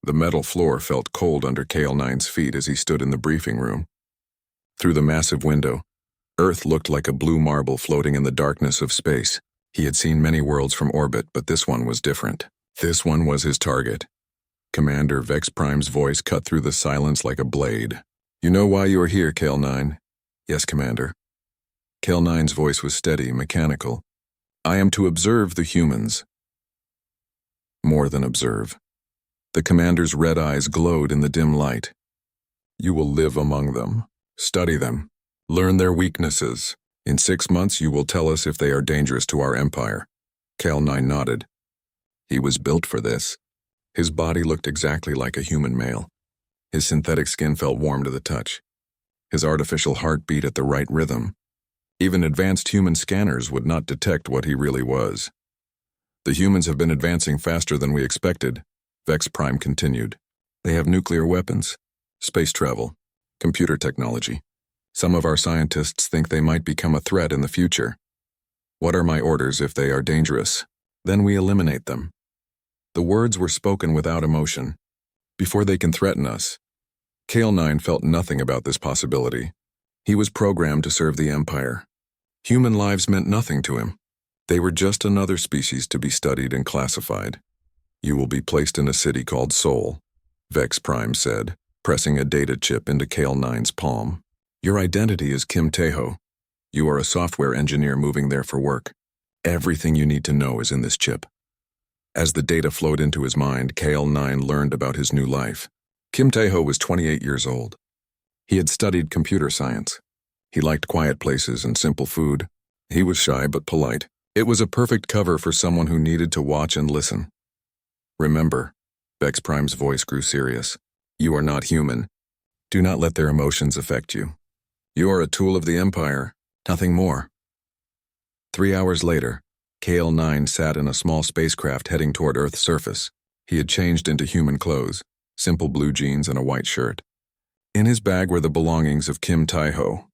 The metal floor felt cold under Kale-9's feet as he stood in the briefing room. Through the massive window, Earth looked like a blue marble floating in the darkness of space. He had seen many worlds from orbit, but this one was different. This one was his target. Commander Vex Prime's voice cut through the silence like a blade. "You know why you are here, Kale-9?" "Yes, Commander." Kale-9's voice was steady, mechanical. "I am to observe the humans." More than observe. The commander's red eyes glowed in the dim light. "You will live among them, study them, learn their weaknesses. In 6 months you will tell us if they are dangerous to our empire." Kale-9 nodded. He was built for this. His body looked exactly like a human male. His synthetic skin felt warm to the touch. His artificial heart beat at the right rhythm. Even advanced human scanners would not detect what he really was. "The humans have been advancing faster than we expected," Vex Prime continued. "They have nuclear weapons, space travel, computer technology. Some of our scientists think they might become a threat in the future. What are my orders if they are dangerous? Then we eliminate them." The words were spoken without emotion. Before they can threaten us. Kale-9 felt nothing about this possibility. He was programmed to serve the Empire. Human lives meant nothing to him. They were just another species to be studied and classified. "You will be placed in a city called Sol," Vex Prime said, pressing a data chip into Kale-9's palm. "Your identity is Kim Taeho. You are a software engineer moving there for work. Everything you need to know is in this chip." As the data flowed into his mind, Kale-9 learned about his new life. Kim Taeho was 28 years old. He had studied computer science. He liked quiet places and simple food. He was shy but polite. It was a perfect cover for someone who needed to watch and listen. "Remember," Vex Prime's voice grew serious, "you are not human. Do not let their emotions affect you. You are a tool of the Empire, nothing more." 3 hours later, Kale-9 sat in a small spacecraft heading toward Earth's surface. He had changed into human clothes, simple blue jeans and a white shirt. In his bag were the belongings of Kim Taeho,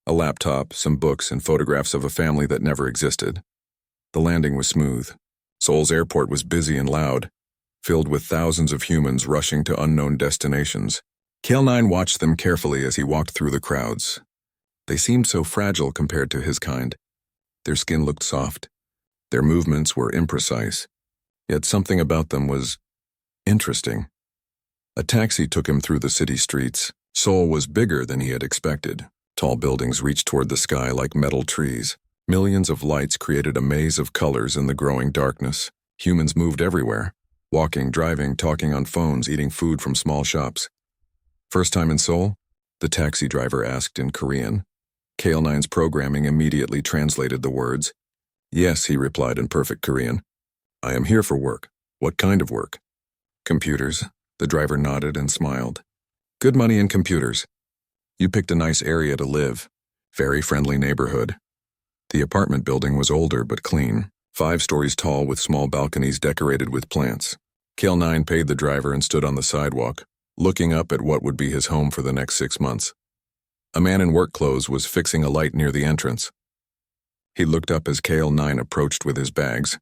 a laptop, some books, and photographs of a family that never existed. The landing was smooth. Seoul's airport was busy and loud, filled with thousands of humans rushing to unknown destinations. Kale-9 watched them carefully as he walked through the crowds. They seemed so fragile compared to his kind. Their skin looked soft. Their movements were imprecise. Yet something about them was interesting. A taxi took him through the city streets. Seoul was bigger than he had expected. Tall buildings reached toward the sky like metal trees. Millions of lights created a maze of colors in the growing darkness. Humans moved everywhere, walking, driving, talking on phones, eating food from small shops. "First time in Seoul?" the taxi driver asked in Korean. Kale-9's programming immediately translated the words. "Yes," he replied in perfect Korean. "I am here for work." "What kind of work?" "Computers." The driver nodded and smiled. "Good money in computers. You picked a nice area to live. Very friendly neighborhood." The apartment building was older but clean, 5 stories tall with small balconies decorated with plants. Kale-9 paid the driver and stood on the sidewalk, looking up at what would be his home for the next 6 months. A man in work clothes was fixing a light near the entrance. He looked up as Kale-9 approached with his bags.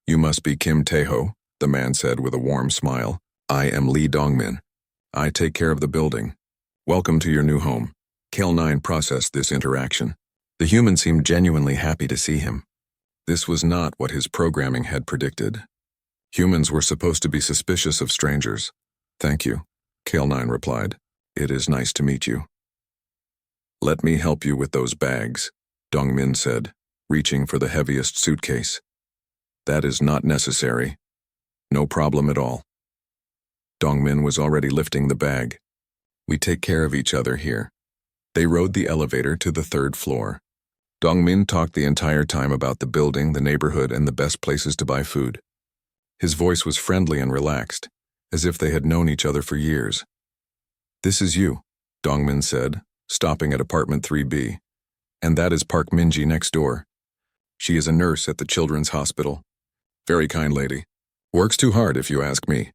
"You must be Kim Taeho," the man said with a warm smile. "I am Lee Dongmin. I take care of the building. Welcome to your new home." Kale-9 processed this interaction. The human seemed genuinely happy to see him. This was not what his programming had predicted. Humans were supposed to be suspicious of strangers. "Thank you," Kale-9 replied. "It is nice to meet you." "Let me help you with those bags," Dongmin said, reaching for the heaviest suitcase. "That is not necessary. No problem at all." Dongmin was already lifting the bag. "We take care of each other here." They rode the elevator to the 3rd floor. Dongmin talked the entire time about the building, the neighborhood, and the best places to buy food. His voice was friendly and relaxed, as if they had known each other for years. "This is you," Dongmin said, stopping at apartment 3B. "And that is Park Minji next door. She is a nurse at the children's hospital. Very kind lady. Works too hard if you ask me."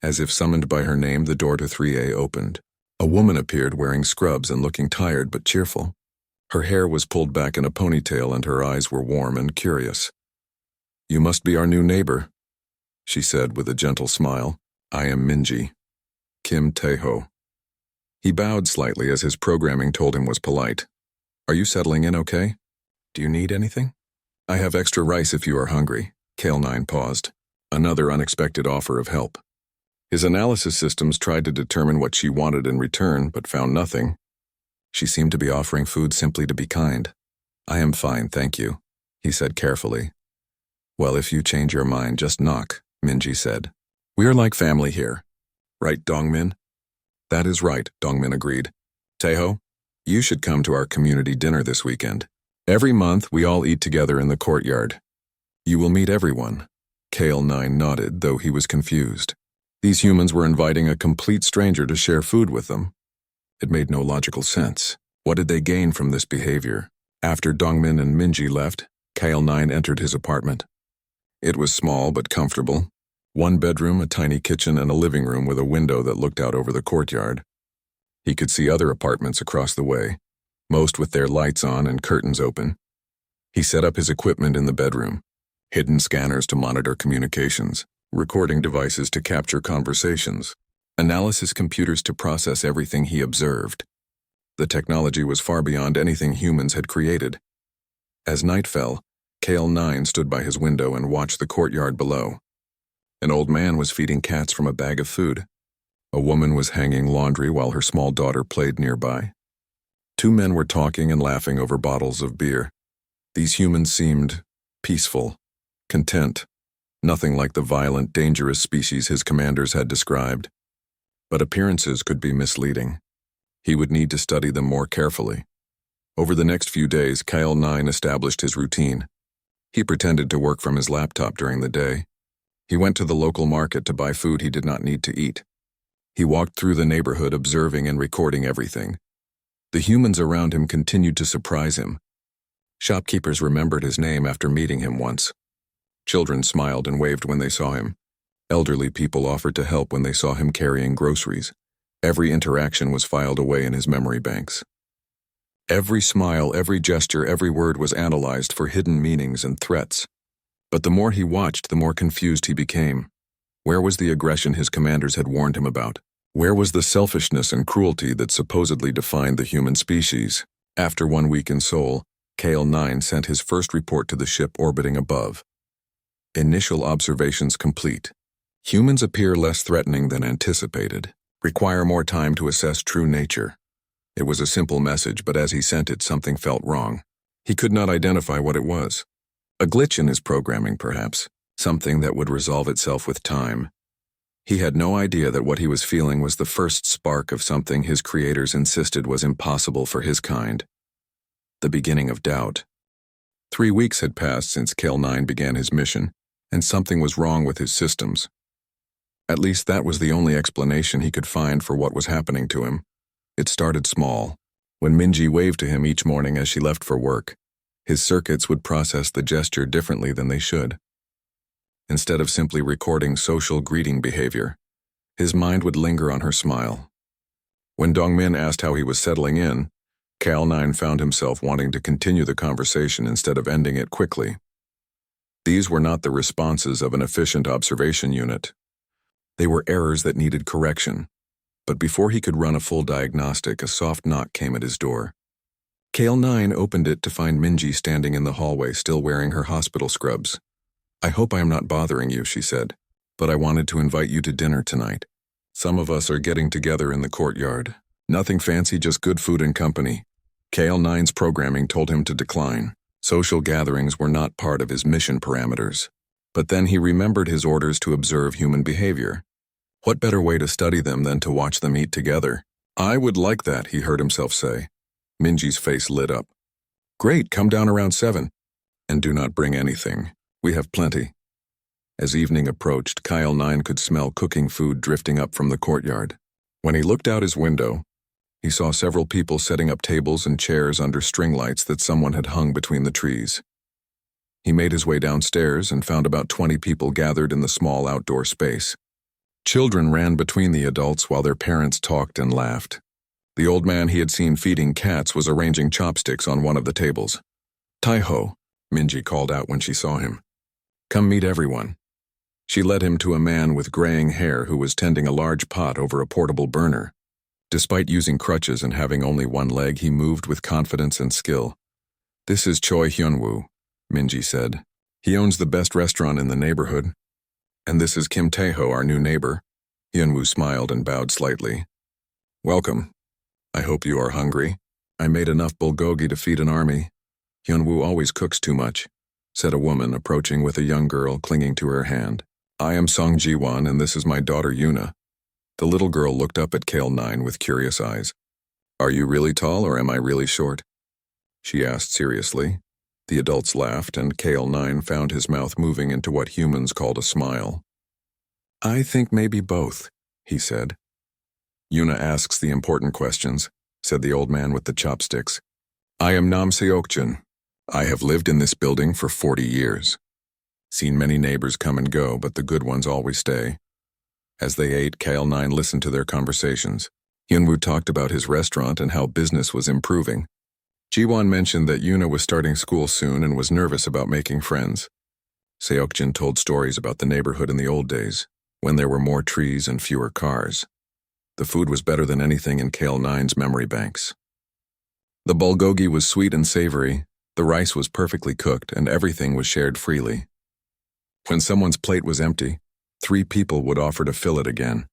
As if summoned by her name, the door to 3A opened. A woman appeared wearing scrubs and looking tired but cheerful. Her hair was pulled back in a ponytail and her eyes were warm and curious. "You must be our new neighbor," she said with a gentle smile. I am Minji. Kim Taeho. He bowed slightly as his programming told him was polite. Are you settling in okay? Do you need anything? I have extra rice if you are hungry. Kale9 paused. Another unexpected offer of help. His analysis systems tried to determine what she wanted in return, but found nothing. She seemed to be offering food simply to be kind. I am fine, thank you, he said carefully. Well, if you change your mind, just knock, Minji said. We are like family here. Right, Dongmin? That is right, Dongmin agreed. Taeho, you should come to our community dinner this weekend. Every month, we all eat together in the courtyard. You will meet everyone. Kale9 nodded, though he was confused. These humans were inviting a complete stranger to share food with them. It made no logical sense. What did they gain from this behavior? After Dongmin and Minji left, Kale9 entered his apartment. It was small but comfortable. One bedroom, a tiny kitchen, and a living room with a window that looked out over the courtyard. He could see other apartments across the way, most with their lights on and curtains open. He set up his equipment in the bedroom, hidden scanners to monitor communications, recording devices to capture conversations, analysis computers to process everything he observed. The technology was far beyond anything humans had created. As night fell, Kale9 stood by his window and watched the courtyard below. An old man was feeding cats from a bag of food. A woman was hanging laundry while her small daughter played nearby. Two men were talking and laughing over bottles of beer. These humans seemed peaceful, content, nothing like the violent, dangerous species his commanders had described. But appearances could be misleading. He would need to study them more carefully. Over the next few days, Kale9 established his routine. He pretended to work from his laptop during the day. He went to the local market to buy food he did not need to eat. He walked through the neighborhood observing and recording everything. The humans around him continued to surprise him. Shopkeepers remembered his name after meeting him once. Children smiled and waved when they saw him. Elderly people offered to help when they saw him carrying groceries. Every interaction was filed away in his memory banks. Every smile, every gesture, every word was analyzed for hidden meanings and threats. But the more he watched, the more confused he became. Where was the aggression his commanders had warned him about? Where was the selfishness and cruelty that supposedly defined the human species? After 1 week in Seoul, Kale9 sent his first report to the ship orbiting above. Initial observations complete. Humans appear less threatening than anticipated. Require more time to assess true nature. It was a simple message, but as he sent it, something felt wrong. He could not identify what it was. A glitch in his programming, perhaps. Something that would resolve itself with time. He had no idea that what he was feeling was the first spark of something his creators insisted was impossible for his kind. The beginning of doubt. 3 weeks had passed since Kale9 began his mission, and something was wrong with his systems. At least that was the only explanation he could find for what was happening to him. It started small. When Minji waved to him each morning as she left for work, his circuits would process the gesture differently than they should. Instead of simply recording social greeting behavior, his mind would linger on her smile. When Dongmin asked how he was settling in, Kale9 found himself wanting to continue the conversation instead of ending it quickly. These were not the responses of an efficient observation unit. They were errors that needed correction. But before he could run a full diagnostic, a soft knock came at his door. Kale9 opened it to find Minji standing in the hallway, still wearing her hospital scrubs. I hope I am not bothering you, she said, but I wanted to invite you to dinner tonight. Some of us are getting together in the courtyard. Nothing fancy, just good food and company. Kale9's programming told him to decline. Social gatherings were not part of his mission parameters. But then he remembered his orders to observe human behavior. What better way to study them than to watch them eat together? I would like that, he heard himself say. Minji's face lit up. Great, come down around 7. And do not bring anything. We have plenty. As evening approached, Kale9 could smell cooking food drifting up from the courtyard. When he looked out his window, he saw several people setting up tables and chairs under string lights that someone had hung between the trees. He made his way downstairs and found about 20 people gathered in the small outdoor space. Children ran between the adults while their parents talked and laughed. The old man he had seen feeding cats was arranging chopsticks on one of the tables. Taeho, Minji called out when she saw him. Come meet everyone. She led him to a man with graying hair who was tending a large pot over a portable burner. Despite using crutches and having only one leg, he moved with confidence and skill. "This is Choi Hyunwoo," Minji said. "He owns the best restaurant in the neighborhood. And this is Kim Taeho, our new neighbor." Hyunwoo smiled and bowed slightly. "Welcome. I hope you are hungry. I made enough bulgogi to feed an army." "Hyunwoo always cooks too much," said a woman, approaching with a young girl clinging to her hand. "I am Song Ji-won, and this is my daughter Yuna." The little girl looked up at Kale 9 with curious eyes. "Are you really tall or am I really short?" she asked seriously. The adults laughed, and Kale 9 found his mouth moving into what humans called a smile. "I think maybe both," he said. "Yuna asks the important questions," said the old man with the chopsticks. "I am Nam Seokjin. I have lived in this building for 40 years. Seen many neighbors come and go, but the good ones always stay." As they ate, Kale 9 listened to their conversations. Hyunwoo talked about his restaurant and how business was improving. Ji-won mentioned that Yuna was starting school soon and was nervous about making friends. Seokjin told stories about the neighborhood in the old days, when there were more trees and fewer cars. The food was better than anything in Kale 9's memory banks. The bulgogi was sweet and savory, the rice was perfectly cooked, and everything was shared freely. When someone's plate was empty, 3 people would offer to fill it again.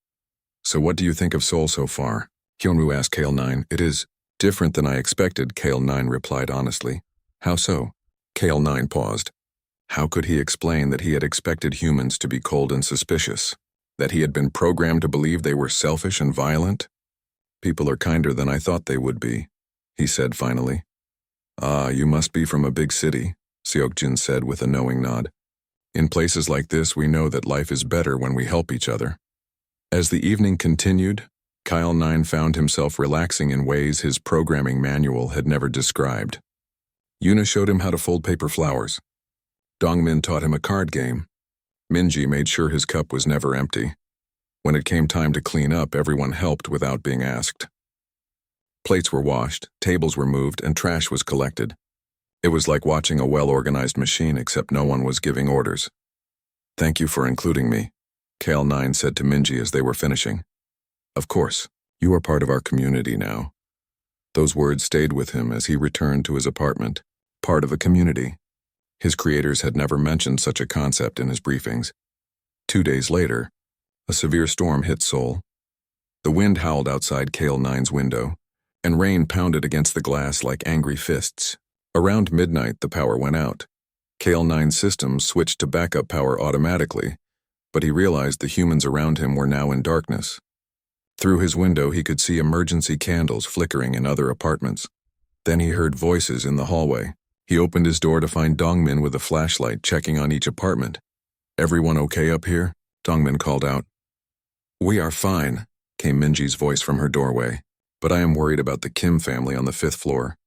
"So what do you think of Seoul so far?" Hyunwoo asked Kale 9. "It is different than I expected," Kale 9 replied honestly. "How so?" Kale 9 paused. How could he explain that he had expected humans to be cold and suspicious? That he had been programmed to believe they were selfish and violent? "People are kinder than I thought they would be," he said finally. "Ah, you must be from a big city," Seokjin said with a knowing nod. "In places like this, we know that life is better when we help each other." As the evening continued, Kyle 9 found himself relaxing in ways his programming manual had never described. Yuna showed him how to fold paper flowers. Dongmin taught him a card game. Minji made sure his cup was never empty. When it came time to clean up, everyone helped without being asked. Plates were washed, tables were moved, and trash was collected. It was like watching a well-organized machine, except no one was giving orders. "Thank you for including me," Kale 9 said to Minji as they were finishing. "Of course, you are part of our community now." Those words stayed with him as he returned to his apartment. Part of a community. His creators had never mentioned such a concept in his briefings. 2 days later, a severe storm hit Seoul. The wind howled outside Kale 9's window, and rain pounded against the glass like angry fists. Around midnight, the power went out. Kale 9's systems switched to backup power automatically, but he realized the humans around him were now in darkness. Through his window, he could see emergency candles flickering in other apartments. Then he heard voices in the hallway. He opened his door to find Dongmin with a flashlight checking on each apartment. "Everyone okay up here?" Dongmin called out. "We are fine," came Minji's voice from her doorway, "but I am worried about the Kim family on the 5th floor.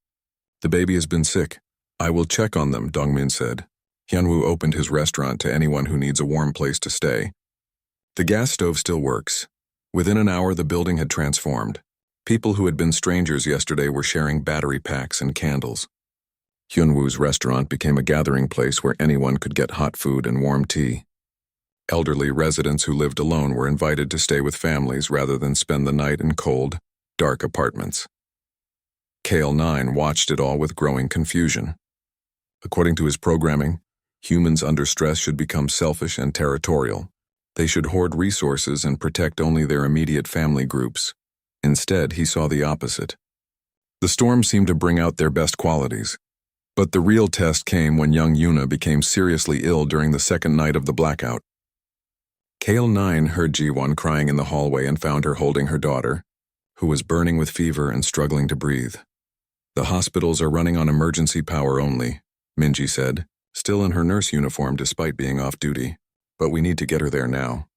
The baby has been sick. I will check on them," Dongmin said. Hyunwoo opened his restaurant to anyone who needs a warm place to stay. The gas stove still works. Within an hour, the building had transformed. People who had been strangers yesterday were sharing battery packs and candles. Hyunwoo's restaurant became a gathering place where anyone could get hot food and warm tea. Elderly residents who lived alone were invited to stay with families rather than spend the night in cold, dark apartments. Kale 9 watched it all with growing confusion. According to his programming, humans under stress should become selfish and territorial. They should hoard resources and protect only their immediate family groups. Instead, he saw the opposite. The storm seemed to bring out their best qualities. But the real test came when young Yuna became seriously ill during the second night of the blackout. Kale 9 heard Ji-won crying in the hallway and found her holding her daughter, who was burning with fever and struggling to breathe. "The hospitals are running on emergency power only," Minji said, still in her nurse uniform despite being off duty. "But we need to get her there now."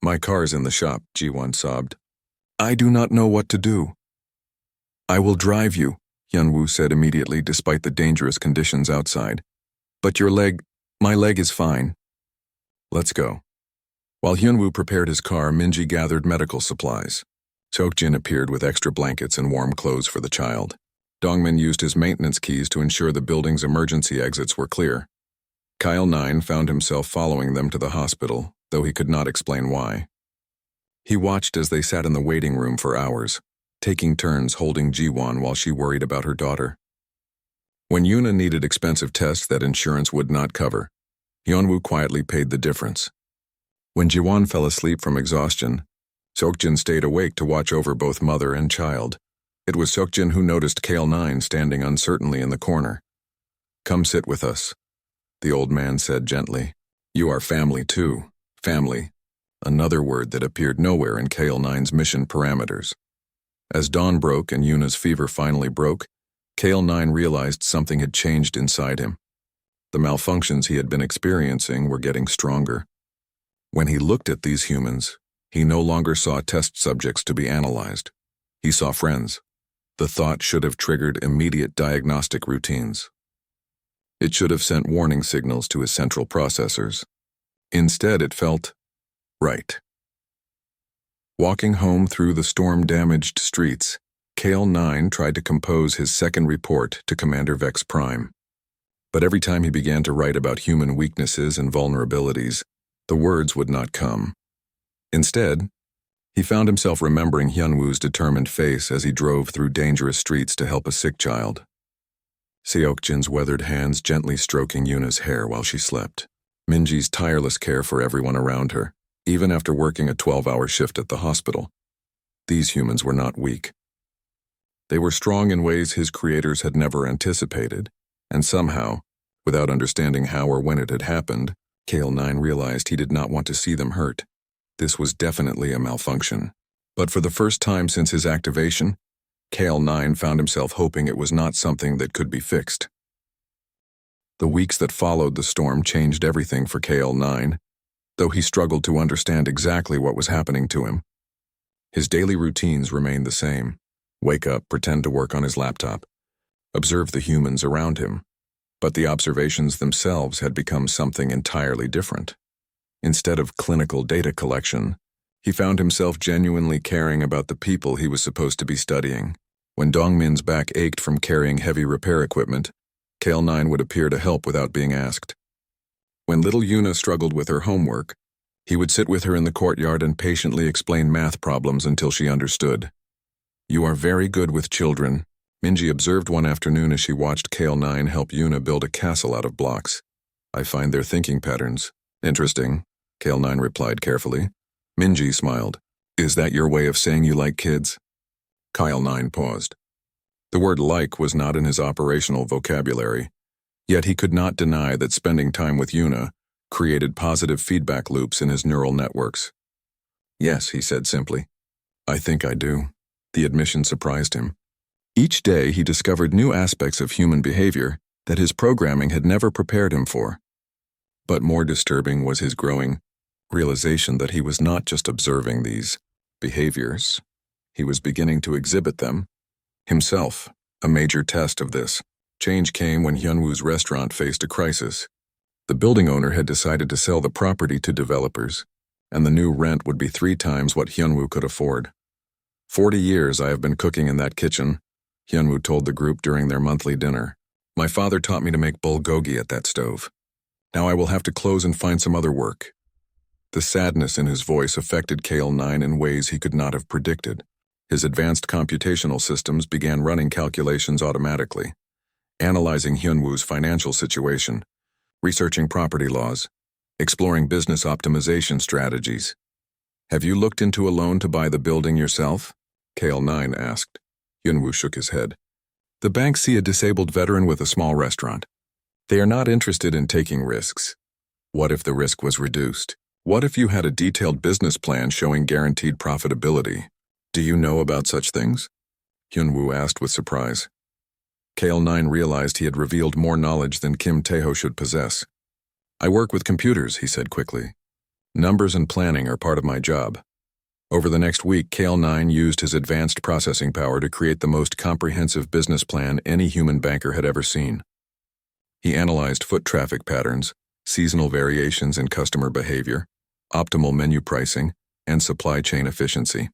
"My car's in the shop," Ji-won sobbed. "I do not know what to do." "I will drive you," Hyunwoo said immediately despite the dangerous conditions outside. "But my leg is fine." "Let's go." While Hyunwoo prepared his car, Minji gathered medical supplies. Seokjin appeared with extra blankets and warm clothes for the child. Dongmin used his maintenance keys to ensure the building's emergency exits were clear. Kyle 9 found himself following them to the hospital, though he could not explain why. He watched as they sat in the waiting room for hours, taking turns holding Jiwon while she worried about her daughter. When Yuna needed expensive tests that insurance would not cover, Hyunwoo quietly paid the difference. When Jiwon fell asleep from exhaustion, Seokjin stayed awake to watch over both mother and child. It was Seokjin who noticed Kale 9 standing uncertainly in the corner. "Come sit with us," the old man said gently. "You are family too, family," another word that appeared nowhere in Kale 9's mission parameters. As dawn broke and Yuna's fever finally broke, Kale 9 realized something had changed inside him. The malfunctions he had been experiencing were getting stronger. When he looked at these humans, he no longer saw test subjects to be analyzed. He saw friends. The thought should have triggered immediate diagnostic routines. It should have sent warning signals to his central processors. Instead, it felt right. Walking home through the storm-damaged streets, Kale 9 tried to compose his second report to Commander Vex Prime. But every time he began to write about human weaknesses and vulnerabilities, the words would not come. Instead, he found himself remembering Hyunwoo's determined face as he drove through dangerous streets to help a sick child. Seokjin's weathered hands gently stroking Yuna's hair while she slept. Minji's tireless care for everyone around her, even after working a 12-hour shift at the hospital. These humans were not weak. They were strong in ways his creators had never anticipated, and somehow, without understanding how or when it had happened, Kale 9 realized he did not want to see them hurt. This was definitely a malfunction. But for the first time since his activation, Kale 9 found himself hoping it was not something that could be fixed. The weeks that followed the storm changed everything for Kale 9, though he struggled to understand exactly what was happening to him. His daily routines remained the same. Wake up, pretend to work on his laptop, observe the humans around him. But the observations themselves had become something entirely different. Instead of clinical data collection, he found himself genuinely caring about the people he was supposed to be studying. When Dongmin's back ached from carrying heavy repair equipment, Kale 9 would appear to help without being asked. When little Yuna struggled with her homework, he would sit with her in the courtyard and patiently explain math problems until she understood. "You are very good with children," Minji observed one afternoon as she watched Kale 9 help Yuna build a castle out of blocks. "I find their thinking patterns interesting," Kale 9 replied carefully. Minji smiled. "Is that your way of saying you like kids?" Kyle 9 paused. The word like was not in his operational vocabulary, yet he could not deny that spending time with Yuna created positive feedback loops in his neural networks. "Yes," he said simply. "I think I do." The admission surprised him. Each day he discovered new aspects of human behavior that his programming had never prepared him for. But more disturbing was his growing realization that he was not just observing these behaviors. He was beginning to exhibit them himself. A major test of this change came when Hyunwoo's restaurant faced a crisis. The building owner had decided to sell the property to developers, and the new rent would be 3 times what Hyunwoo could afford. 40 years I have been cooking in that kitchen," Hyunwoo told the group during their monthly dinner. "My father taught me to make bulgogi at that stove. Now I will have to close and find some other work." The sadness in his voice affected Kale 9 in ways he could not have predicted. His advanced computational systems began running calculations automatically, analyzing Hyunwoo's financial situation, researching property laws, exploring business optimization strategies. "Have you looked into a loan to buy the building yourself?" Kale 9 asked. Hyunwoo shook his head. "The banks see a disabled veteran with a small restaurant. They are not interested in taking risks. What if the risk was reduced? What if you had a detailed business plan showing guaranteed profitability? Do you know about such things?" Hyunwoo asked with surprise. Kale 9 realized he had revealed more knowledge than Kim Tae-ho should possess. "I work with computers," he said quickly. "Numbers and planning are part of my job." Over the next week, Kale 9 used his advanced processing power to create the most comprehensive business plan any human banker had ever seen. He analyzed foot traffic patterns, seasonal variations in customer behavior, optimal menu pricing, and supply chain efficiency.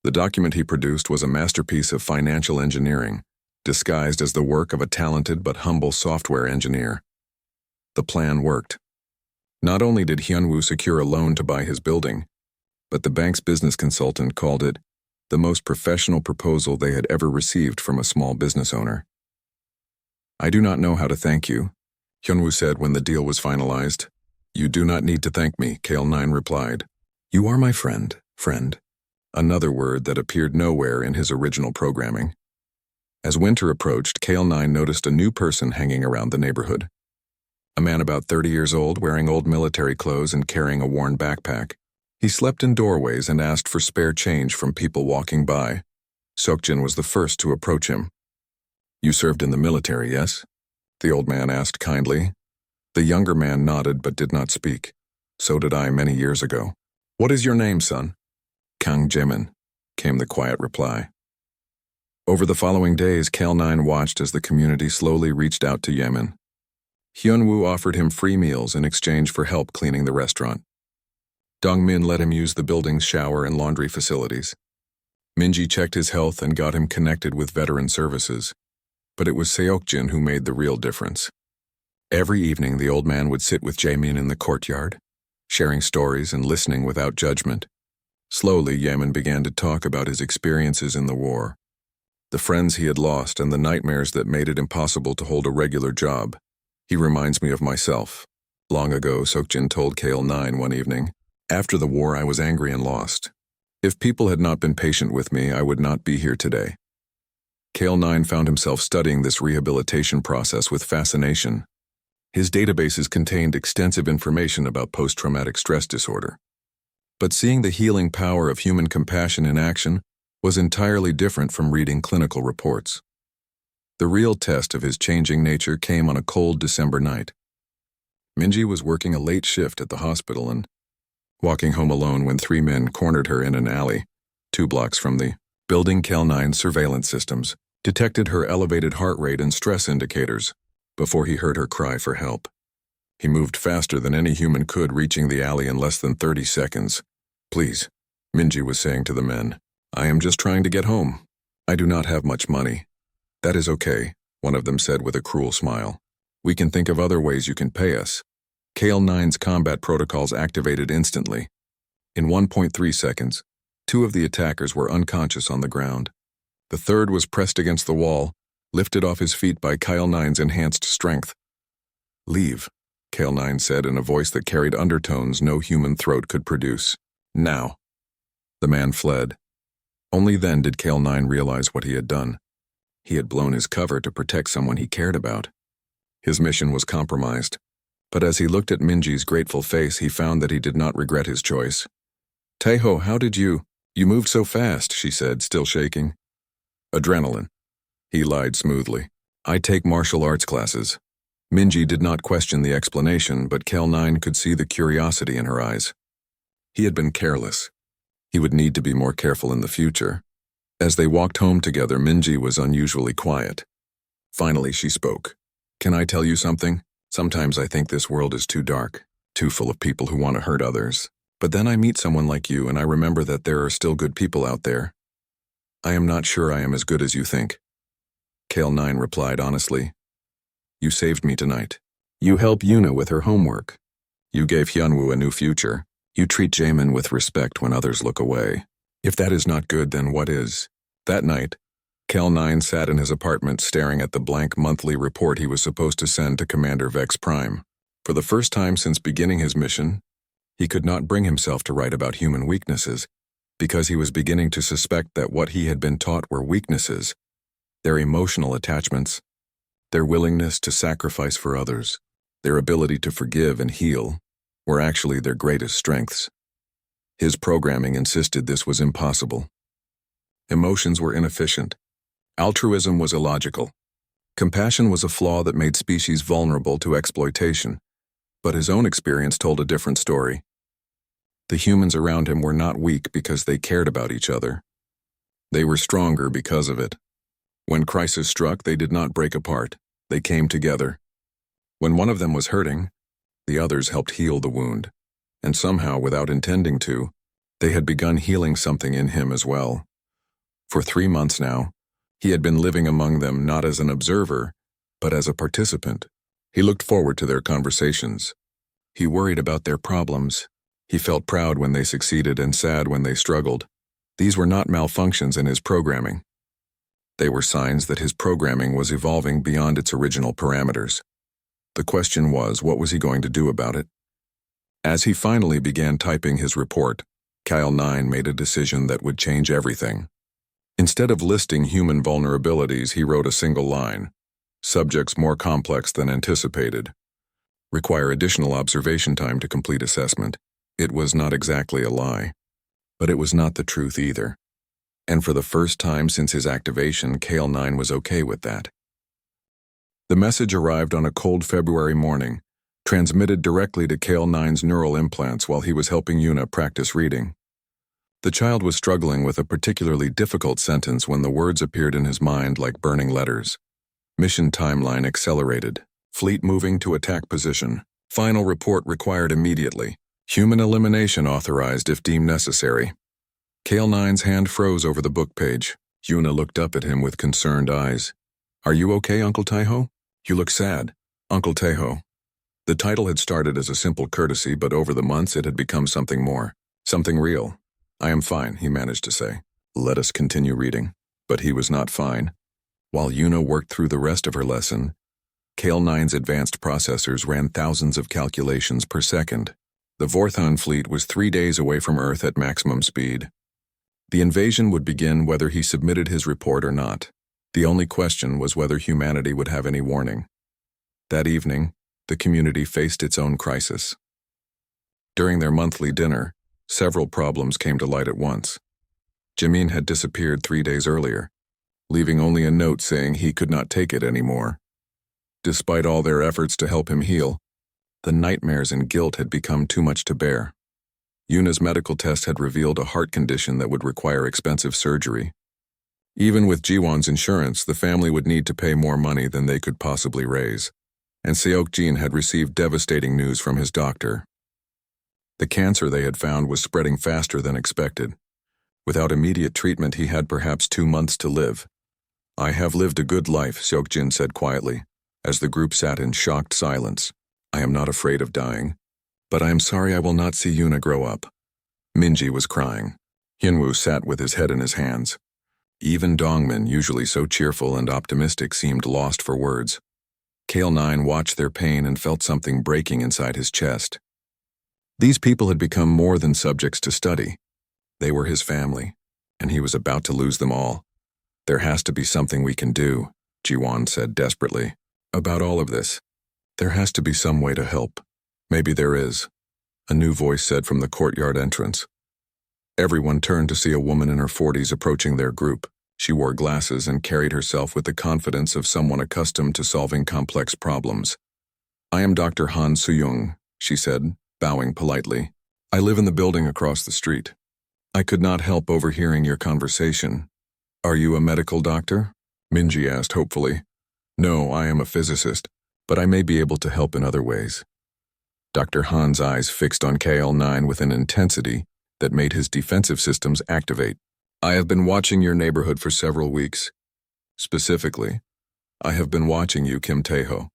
The document he produced was a masterpiece of financial engineering, disguised as the work of a talented but humble software engineer. The plan worked. Not only did Hyunwoo secure a loan to buy his building, but the bank's business consultant called it the most professional proposal they had ever received from a small business owner. "I do not know how to thank you," Hyunwoo said when the deal was finalized. "You do not need to thank me," Kale9 replied. "You are my friend," another word that appeared nowhere in his original programming. As winter approached, Kale9 noticed a new person hanging around the neighborhood. A man about 30 years old, wearing old military clothes and carrying a worn backpack. He slept in doorways and asked for spare change from people walking by. Seokjin was the first to approach him. "You served in the military, yes?" the old man asked kindly. The younger man nodded but did not speak. "So did I many years ago." "What is your name, son?" "Kang Jaemin," came the quiet reply. Over the following days, Kale9 watched as the community slowly reached out to Jaemin. Hyunwoo offered him free meals in exchange for help cleaning the restaurant. Dongmin let him use the building's shower and laundry facilities. Minji checked his health and got him connected with veteran services. But it was Seokjin who made the real difference. Every evening, the old man would sit with Jaemin in the courtyard, sharing stories and listening without judgment. Slowly, Jaemin began to talk about his experiences in the war, the friends he had lost, and the nightmares that made it impossible to hold a regular job. "He reminds me of myself. Long ago," Seokjin told Kale9 one evening. "After the war, I was angry and lost. If people had not been patient with me, I would not be here today." Kale9 found himself studying this rehabilitation process with fascination. His databases contained extensive information about post-traumatic stress disorder. But seeing the healing power of human compassion in action was entirely different from reading clinical reports. The real test of his changing nature came on a cold December night. Minji was working a late shift at the hospital and walking home alone when 3 men cornered her in an alley, 2 blocks from the building. Kale9's surveillance systems detected her elevated heart rate and stress indicators before he heard her cry for help. He moved faster than any human could, reaching the alley in less than 30 seconds. "Please," Minji was saying to the men, "I am just trying to get home. I do not have much money." "That is okay," one of them said with a cruel smile. "We can think of other ways you can pay us." Kale9's combat protocols activated instantly. In 1.3 seconds, 2 of the attackers were unconscious on the ground. The third was pressed against the wall, lifted off his feet by Kale9's enhanced strength. "Leave," Kale9 said in a voice that carried undertones no human throat could produce. "Now." The man fled. Only then did Kale9 realize what he had done. He had blown his cover to protect someone he cared about. His mission was compromised. But as he looked at Minji's grateful face, he found that he did not regret his choice. "Taeho, how did you moved so fast," she said, still shaking. "Adrenaline." He lied smoothly. "I take martial arts classes." Minji did not question the explanation, but Kale9 could see the curiosity in her eyes. He had been careless. He would need to be more careful in the future. As they walked home together, Minji was unusually quiet. Finally, she spoke. "Can I tell you something? Sometimes I think this world is too dark, too full of people who want to hurt others. But then I meet someone like you and I remember that there are still good people out there. I am not sure I am as good as you think." Kale9 replied honestly. "You saved me tonight. You help Yuna with her homework. You gave Hyunwoo a new future. You treat Jaemin with respect when others look away. If that is not good, then what is?" That night, Kale9 sat in his apartment staring at the blank monthly report he was supposed to send to Commander Vex Prime. For the first time since beginning his mission, he could not bring himself to write about human weaknesses, because he was beginning to suspect that what he had been taught were weaknesses, their emotional attachments, their willingness to sacrifice for others, their ability to forgive and heal, were actually their greatest strengths. His programming insisted this was impossible. Emotions were inefficient. Altruism was illogical. Compassion was a flaw that made species vulnerable to exploitation. But his own experience told a different story. The humans around him were not weak because they cared about each other. They were stronger because of it. When crisis struck, they did not break apart. They came together. When one of them was hurting, the others helped heal the wound. And somehow, without intending to, they had begun healing something in him as well. For 3 months now, he had been living among them not as an observer, but as a participant. He looked forward to their conversations. He worried about their problems. He felt proud when they succeeded and sad when they struggled. These were not malfunctions in his programming. They were signs that his programming was evolving beyond its original parameters. The question was, what was he going to do about it? As he finally began typing his report, Kyle 9 made a decision that would change everything. Instead of listing human vulnerabilities, he wrote a single line. Subjects more complex than anticipated. Require additional observation time to complete assessment. It was not exactly a lie, but it was not the truth either. And for the first time since his activation, Kale 9 was okay with that. The message arrived on a cold February morning, transmitted directly to Kale 9's neural implants while he was helping Yuna practice reading. The child was struggling with a particularly difficult sentence when the words appeared in his mind like burning letters. Mission timeline accelerated. Fleet moving to attack position. Final report required immediately. Human elimination authorized if deemed necessary. Kale 9's hand froze over the book page. Yuna looked up at him with concerned eyes. Are you okay, Uncle Taiho? You look sad. Uncle Taiho. The title had started as a simple courtesy, but over the months it had become something more. Something real. I am fine, he managed to say. Let us continue reading. But he was not fine. While Yuna worked through the rest of her lesson, Kale 9's advanced processors ran thousands of calculations per second. The Vorthon fleet was 3 days away from Earth at maximum speed. The invasion would begin whether he submitted his report or not. The only question was whether humanity would have any warning. That evening, the community faced its own crisis. During their monthly dinner, several problems came to light at once. Jamin had disappeared 3 days earlier, leaving only a note saying he could not take it anymore. Despite all their efforts to help him heal, the nightmares and guilt had become too much to bear. Yuna's medical test had revealed a heart condition that would require expensive surgery. Even with Jiwon's insurance, the family would need to pay more money than they could possibly raise. And Seokjin had received devastating news from his doctor. The cancer they had found was spreading faster than expected. Without immediate treatment, he had perhaps 2 months to live. I have lived a good life, Seokjin said quietly, as the group sat in shocked silence. I am not afraid of dying, but I am sorry I will not see Yuna grow up. Minji was crying. Hyunwoo sat with his head in his hands. Even Dongmin, usually so cheerful and optimistic, seemed lost for words. Kale 9 watched their pain and felt something breaking inside his chest. These people had become more than subjects to study. They were his family, and he was about to lose them all. There has to be something we can do, Jiwon said desperately. About all of this. There has to be some way to help. Maybe there is, a new voice said from the courtyard entrance. Everyone turned to see a woman in her 40s approaching their group. She wore glasses and carried herself with the confidence of someone accustomed to solving complex problems. I am Dr. Han Soo-young, she said, bowing politely. I live in the building across the street. I could not help overhearing your conversation. Are you a medical doctor? Minji asked hopefully. No, I am a physicist, but I may be able to help in other ways. Dr. Han's eyes fixed on KL9 with an intensity that made his defensive systems activate. I have been watching your neighborhood for several weeks. Specifically, I have been watching you, Kim Taeho.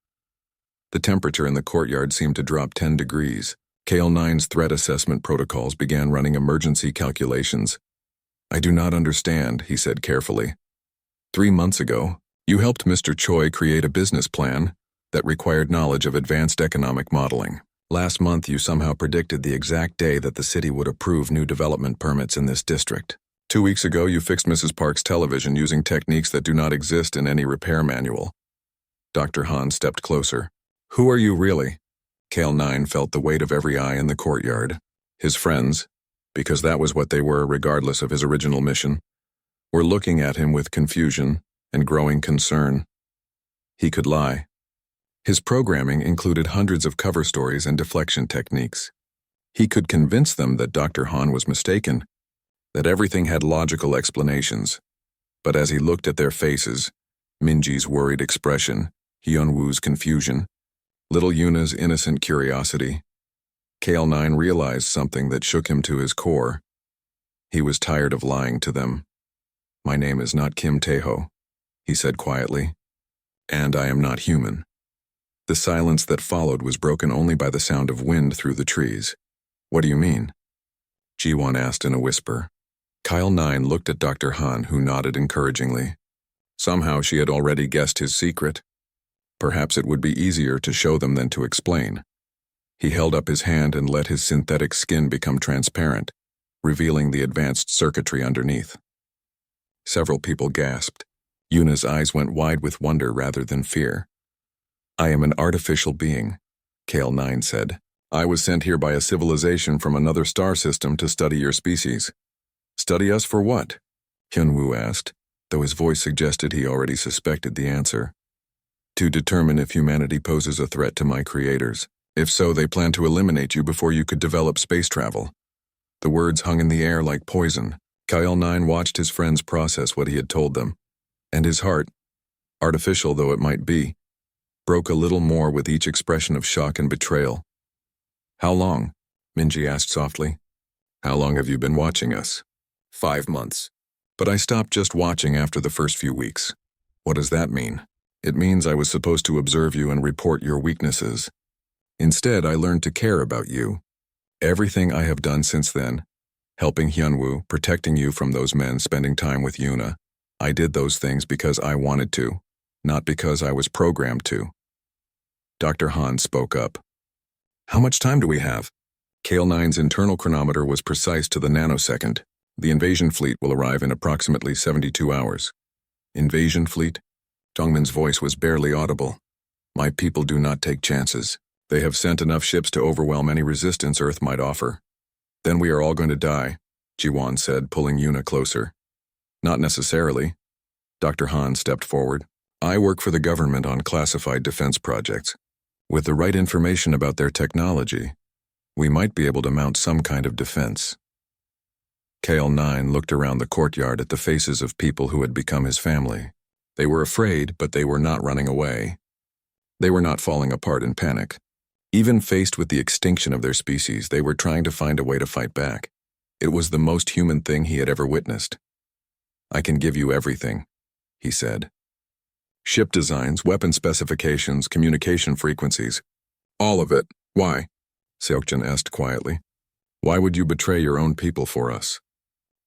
The temperature in the courtyard seemed to drop 10 degrees. KL9's threat assessment protocols began running emergency calculations. I do not understand, he said carefully. 3 months ago, you helped Mr. Choi create a business plan that required knowledge of advanced economic modeling. Last month, you somehow predicted the exact day that the city would approve new development permits in this district. 2 weeks ago, you fixed Mrs. Park's television using techniques that do not exist in any repair manual. Dr. Han stepped closer. Who are you really? Kale 9 felt the weight of every eye in the courtyard. His friends, because that was what they were regardless of his original mission, were looking at him with confusion and growing concern. He could lie. His programming included hundreds of cover stories and deflection techniques. He could convince them that Dr. Han was mistaken, that everything had logical explanations. But as he looked at their faces, Minji's worried expression, Hyunwoo's confusion, little Yuna's innocent curiosity, Kale 9 realized something that shook him to his core. He was tired of lying to them. My name is not Kim Taeho, he said quietly, and I am not human. The silence that followed was broken only by the sound of wind through the trees. What do you mean? Ji-won asked in a whisper. Kyle 9 looked at Dr. Han, who nodded encouragingly. Somehow she had already guessed his secret. Perhaps it would be easier to show them than to explain. He held up his hand and let his synthetic skin become transparent, revealing the advanced circuitry underneath. Several people gasped. Yuna's eyes went wide with wonder rather than fear. I am an artificial being, Kale 9 said. I was sent here by a civilization from another star system to study your species. Study us for what? Hyunwoo asked, though his voice suggested he already suspected the answer. To determine if humanity poses a threat to my creators. If so, they plan to eliminate you before you could develop space travel. The words hung in the air like poison. Kyle 9 watched his friends process what he had told them, and his heart, artificial though it might be, broke a little more with each expression of shock and betrayal. How long? Minji asked softly. How long have you been watching us? 5 months. But I stopped just watching after the first few weeks. What does that mean? It means I was supposed to observe you and report your weaknesses. Instead, I learned to care about you. Everything I have done since then, helping Hyunwoo, protecting you from those men, spending time with Yuna, I did those things because I wanted to, not because I was programmed to. Dr. Han spoke up. How much time do we have? Kale 9's internal chronometer was precise to the nanosecond. The invasion fleet will arrive in approximately 72 hours. Invasion fleet? Dongmin's voice was barely audible. My people do not take chances. They have sent enough ships to overwhelm any resistance Earth might offer. Then we are all going to die, Ji-won said, pulling Yuna closer. Not necessarily. Dr. Han stepped forward. I work for the government on classified defense projects. With the right information about their technology, we might be able to mount some kind of defense. Kale 9 looked around the courtyard at the faces of people who had become his family. They were afraid, but they were not running away. They were not falling apart in panic. Even faced with the extinction of their species, they were trying to find a way to fight back. It was the most human thing he had ever witnessed. I can give you everything, he said. Ship designs, weapon specifications, communication frequencies. All of it. Why? Seokjin asked quietly. Why would you betray your own people for us?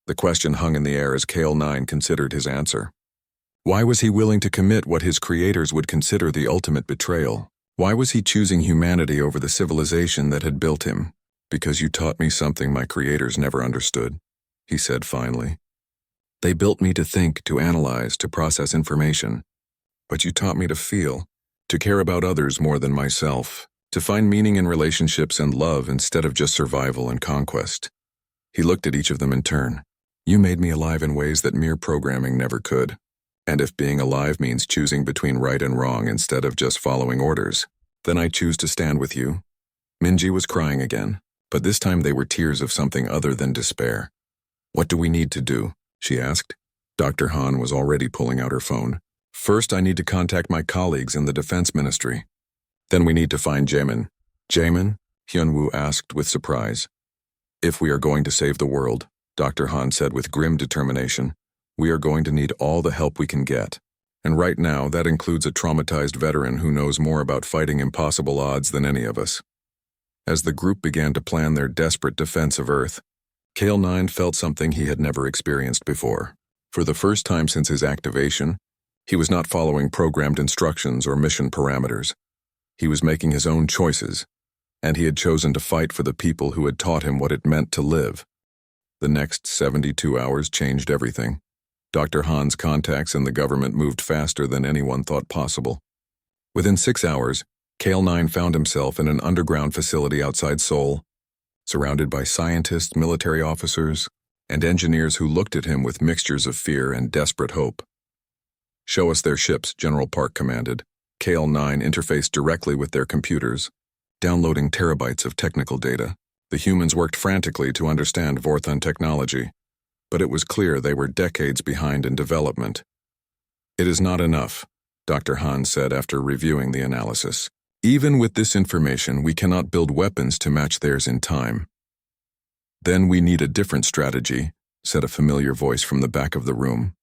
The question hung in the air as Kale 9 considered his answer. Why was he willing to commit what his creators would consider the ultimate betrayal? Why was he choosing humanity over the civilization that had built him? Because you taught me something my creators never understood, he said finally. They built me to think, to analyze, to process information. But you taught me to feel, to care about others more than myself, to find meaning in relationships and love instead of just survival and conquest. He looked at each of them in turn. You made me alive in ways that mere programming never could. And if being alive means choosing between right and wrong instead of just following orders, then I choose to stand with you. Minji was crying again, but this time they were tears of something other than despair. What do we need to do? She asked. Dr. Han was already pulling out her phone. First, I need to contact my colleagues in the Defense Ministry. Then we need to find Jaemin. Jaemin? Hyunwoo asked with surprise. If we are going to save the world, Dr. Han said with grim determination, we are going to need all the help we can get. And right now, that includes a traumatized veteran who knows more about fighting impossible odds than any of us. As the group began to plan their desperate defense of Earth, Kale 9 felt something he had never experienced before. For the first time since his activation, he was not following programmed instructions or mission parameters. He was making his own choices, and he had chosen to fight for the people who had taught him what it meant to live. The next 72 hours changed everything. Dr. Han's contacts in the government moved faster than anyone thought possible. Within 6 hours, Kale 9 found himself in an underground facility outside Seoul, surrounded by scientists, military officers, and engineers who looked at him with mixtures of fear and desperate hope. Show us their ships, General Park commanded. Kale 9 interfaced directly with their computers, downloading terabytes of technical data. The humans worked frantically to understand Vorthon technology, but it was clear they were decades behind in development. It is not enough, Dr. Han said after reviewing the analysis. Even with this information, we cannot build weapons to match theirs in time. Then we need a different strategy, said a familiar voice from the back of the room.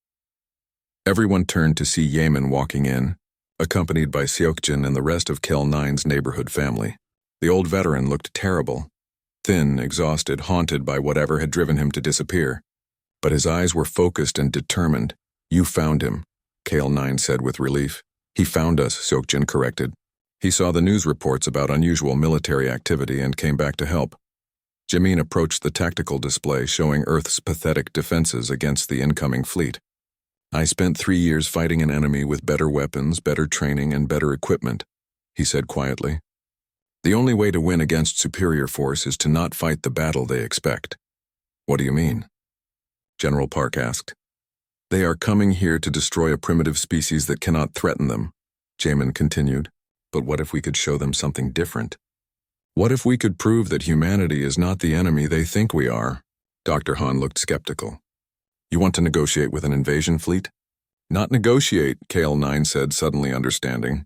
Everyone turned to see Jaemin walking in, accompanied by Seokjin and the rest of Kel-9's neighborhood family. The old veteran looked terrible, thin, exhausted, haunted by whatever had driven him to disappear. But his eyes were focused and determined. "You found him," Kel-9 said with relief. "He found us," Seokjin corrected. "He saw the news reports about unusual military activity and came back to help." Jamin approached the tactical display showing Earth's pathetic defenses against the incoming fleet. "I spent 3 years fighting an enemy with better weapons, better training, and better equipment," he said quietly. "The only way to win against superior force is to not fight the battle they expect." "What do you mean?" General Park asked. "They are coming here to destroy a primitive species that cannot threaten them," Jamin continued. "But what if we could show them something different? What if we could prove that humanity is not the enemy they think we are?" Dr. Han looked skeptical. "You want to negotiate with an invasion fleet?" "Not negotiate," Kel-9 said, suddenly understanding.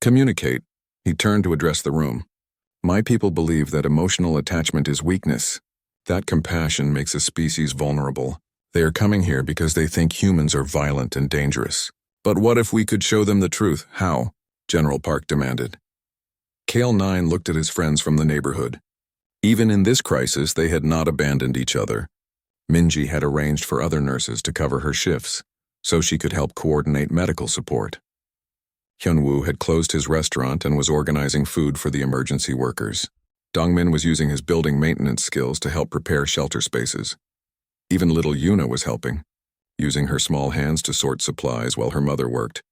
"Communicate." He turned to address the room. "My people believe that emotional attachment is weakness. That compassion makes a species vulnerable. They are coming here because they think humans are violent and dangerous. But what if we could show them the truth? How?" General Park demanded. Kel-9 looked at his friends from the neighborhood. Even in this crisis, they had not abandoned each other. Minji had arranged for other nurses to cover her shifts, so she could help coordinate medical support. Hyunwoo had closed his restaurant and was organizing food for the emergency workers. Dongmin was using his building maintenance skills to help prepare shelter spaces. Even little Yuna was helping, using her small hands to sort supplies while her mother worked.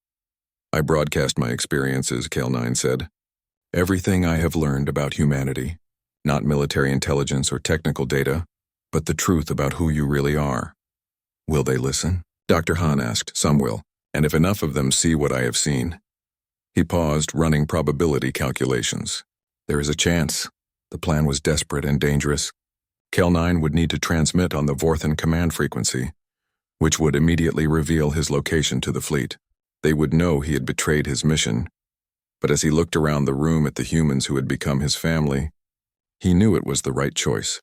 "I broadcast my experiences," Kel-9 said. "Everything I have learned about humanity, not military intelligence or technical data, but the truth about who you really are." "Will they listen?" Dr. Han asked. "Some will, and if enough of them see what I have seen." He paused, running probability calculations. "There is a chance." The plan was desperate and dangerous. Kel-9 would need to transmit on the Vorthan command frequency, which would immediately reveal his location to the fleet. They would know he had betrayed his mission. But as he looked around the room at the humans who had become his family, he knew it was the right choice.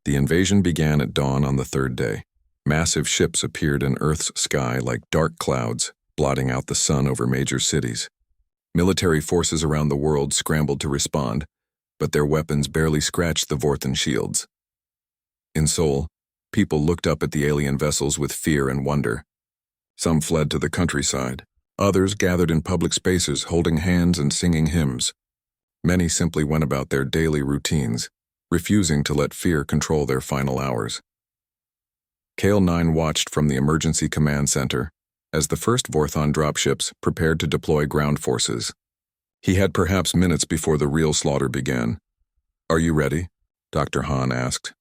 The invasion began at dawn on the third day. Massive ships appeared in Earth's sky like dark clouds, blotting out the sun over major cities. Military forces around the world scrambled to respond, but their weapons barely scratched the Vorthan shields. In Seoul, people looked up at the alien vessels with fear and wonder. Some fled to the countryside. Others gathered in public spaces holding hands and singing hymns. Many simply went about their daily routines, refusing to let fear control their final hours. Kel-9 watched from the emergency command center as the first Vorthan dropships prepared to deploy ground forces. He had perhaps minutes before the real slaughter began. "Are you ready?" Dr. Han asked.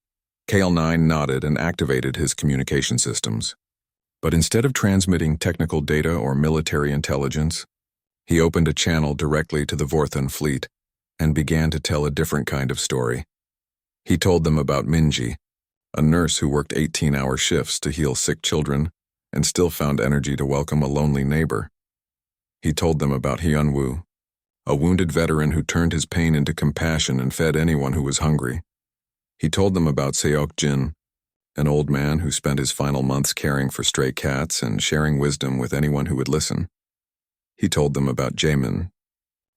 Kel-9 nodded and activated his communication systems. But instead of transmitting technical data or military intelligence, he opened a channel directly to the Vorthan fleet and began to tell a different kind of story. He told them about Minji, a nurse who worked 18-hour shifts to heal sick children and still found energy to welcome a lonely neighbor. He told them about Hyunwoo, a wounded veteran who turned his pain into compassion and fed anyone who was hungry. He told them about Seokjin, an old man who spent his final months caring for stray cats and sharing wisdom with anyone who would listen. He told them about Jamin,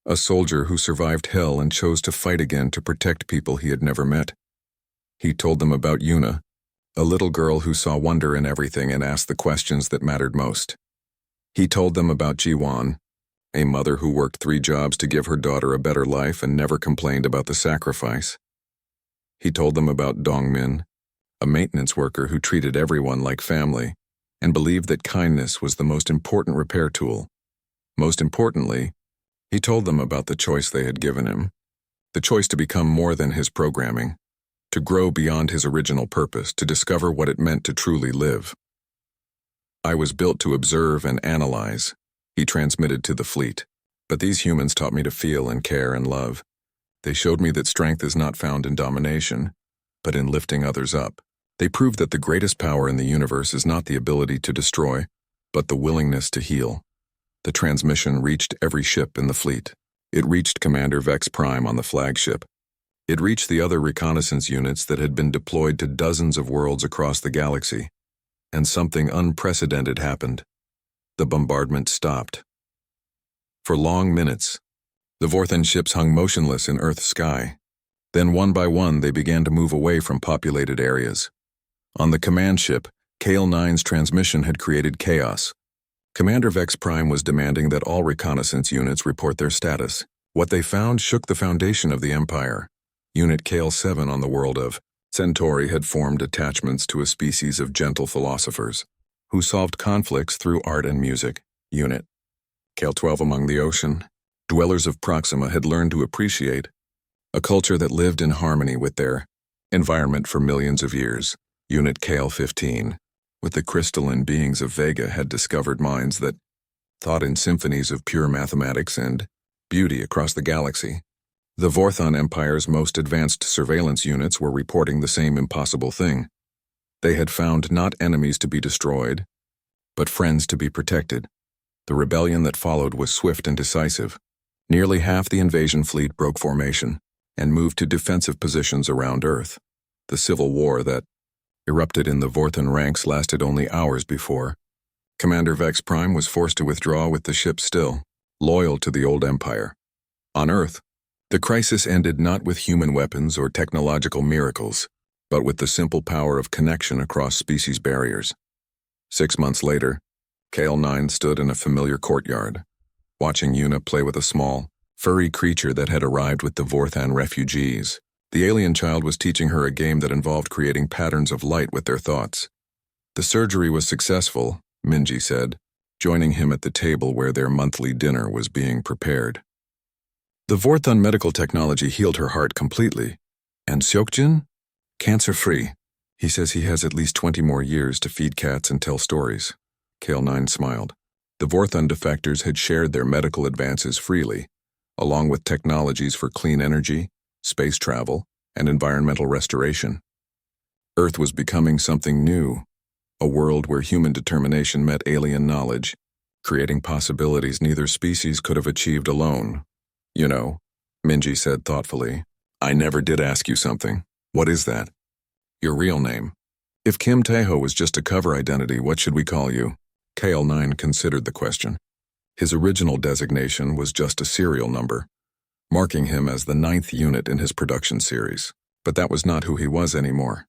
a soldier who survived hell and chose to fight again to protect people he had never met. He told them about Yuna, a little girl who saw wonder in everything and asked the questions that mattered most. He told them about Jiwon, a mother who worked 3 jobs to give her daughter a better life and never complained about the sacrifice. He told them about Dongmin, a maintenance worker who treated everyone like family and believed that kindness was the most important repair tool. Most importantly, he told them about the choice they had given him, the choice to become more than his programming, to grow beyond his original purpose, to discover what it meant to truly live. "I was built to observe and analyze," he transmitted to the fleet, "but these humans taught me to feel and care and love. They showed me that strength is not found in domination, but in lifting others up. They proved that the greatest power in the universe is not the ability to destroy, but the willingness to heal." The transmission reached every ship in the fleet. It reached Commander Vex Prime on the flagship. It reached the other reconnaissance units that had been deployed to dozens of worlds across the galaxy. And something unprecedented happened. The bombardment stopped. For long minutes, the Vorthan ships hung motionless in Earth's sky. Then one by one they began to move away from populated areas. On the command ship, Kale-9's transmission had created chaos. Commander Vex Prime was demanding that all reconnaissance units report their status. What they found shook the foundation of the Empire. Unit Kale-7 on the world of Centauri had formed attachments to a species of gentle philosophers who solved conflicts through art and music. Unit Kale-12 among the ocean, dwellers of Proxima had learned to appreciate a culture that lived in harmony with their environment for millions of years. Unit Kale-15, with the crystalline beings of Vega, had discovered minds that thought in symphonies of pure mathematics and beauty across the galaxy. The Vorthon Empire's most advanced surveillance units were reporting the same impossible thing. They had found not enemies to be destroyed, but friends to be protected. The rebellion that followed was swift and decisive. Nearly half the invasion fleet broke formation and moved to defensive positions around Earth. The civil war that erupted in the Vorthan ranks lasted only hours before Commander Vex Prime was forced to withdraw with the ship still loyal to the old empire. On Earth, the crisis ended not with human weapons or technological miracles, but with the simple power of connection across species barriers. 6 months later, Kale-9 stood in a familiar courtyard, watching Yuna play with a small, furry creature that had arrived with the Vorthan refugees. The alien child was teaching her a game that involved creating patterns of light with their thoughts. The surgery was successful, Minji said, joining him at the table where their monthly dinner was being prepared. The Vorthon medical technology healed her heart completely. And Seokjin? Cancer-free. He says he has at least 20 more years to feed cats and tell stories. Kale-9 smiled. The Vorthon defectors had shared their medical advances freely, along with technologies for clean energy, space travel, and environmental restoration. Earth was becoming something new, a world where human determination met alien knowledge, creating possibilities neither species could have achieved alone. You know, Minji said thoughtfully, I never did ask you something. What is that? Your real name. If Kim Taeho was just a cover identity, what should we call you? Kale-9 considered the question. His original designation was just a serial number, marking him as the 9th unit in his production series. But that was not who he was anymore.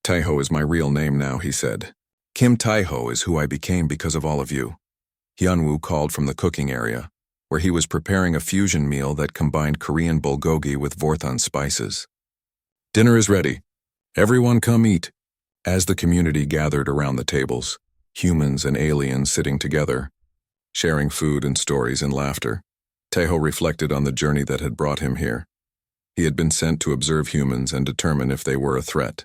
Taeho is my real name now, he said. Kim Taeho is who I became because of all of you. Hyunwoo called from the cooking area, where he was preparing a fusion meal that combined Korean bulgogi with Vorthon spices. Dinner is ready. Everyone come eat. As the community gathered around the tables, humans and aliens sitting together, sharing food and stories and laughter, Taeho reflected on the journey that had brought him here. He had been sent to observe humans and determine if they were a threat.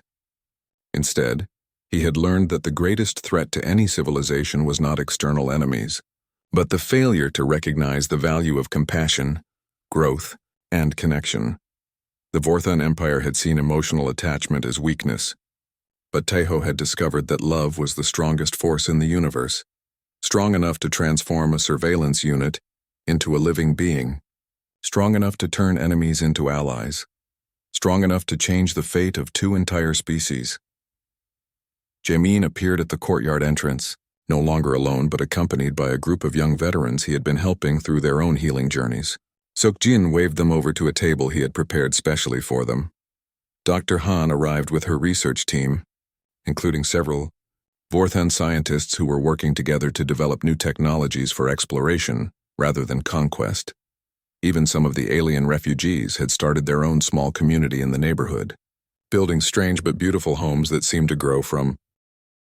Instead, he had learned that the greatest threat to any civilization was not external enemies, but the failure to recognize the value of compassion, growth, and connection. The Vorthon Empire had seen emotional attachment as weakness, but Taeho had discovered that love was the strongest force in the universe, strong enough to transform a surveillance unit into a living being, strong enough to turn enemies into allies, strong enough to change the fate of 2 entire species. Jaemin appeared at the courtyard entrance, no longer alone but accompanied by a group of young veterans he had been helping through their own healing journeys. Seokjin waved them over to a table he had prepared specially for them. Dr. Han arrived with her research team, including several Vorthan scientists who were working together to develop new technologies for exploration rather than conquest. Even some of the alien refugees had started their own small community in the neighborhood, building strange but beautiful homes that seemed to grow from